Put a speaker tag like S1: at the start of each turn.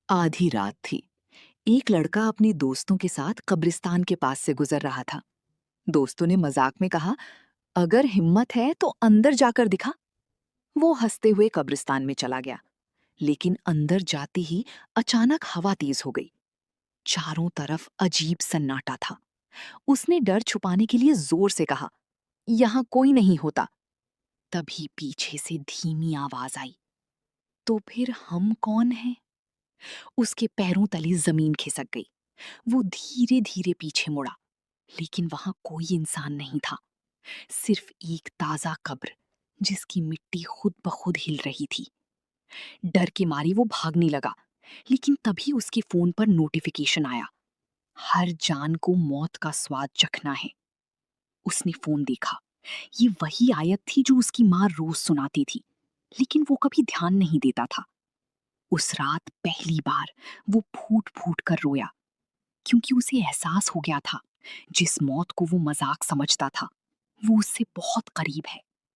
S1: आधी रात थी। एक लड़का अपने दोस्तों के साथ कब्रिस्तान के पास से गुजर रहा था। दोस्तों ने मजाक में कहा, अगर हिम्मत है तो अंदर जाकर दिखा। वो हंसते हुए कब्रिस्तान में चला गया, लेकिन अंदर जाते ही अचानक हवा तेज हो गई। चारों तरफ अजीब सन्नाटा था। उसने डर छुपाने के लिए जोर से कहा, यहाँ कोई नहीं होता। तभी पीछे से धीमी आवाज आई, तो फिर हम कौन हैं? उसके पैरों तले जमीन खिसक गई। वो धीरे धीरे पीछे मुड़ा, लेकिन वहां कोई इंसान नहीं था। सिर्फ एक ताजा कब्र, जिसकी मिट्टी खुद ब खुद हिल रही थी। डर के मारे वो भागने लगा, लेकिन तभी उसके फोन पर नोटिफिकेशन आया। हर जान को मौत का स्वाद चखना है। उसने फोन देखा। ये वही आयत थी जो उसकी माँ रोज सुनाती थी, लेकिन वो कभी ध्यान नहीं देता था। उस रात पहली बार वो फूट फूट कर रोया, क्योंकि उसे एहसास हो गया था, जिस मौत को वो मजाक समझता था, वो उससे बहुत करीब है।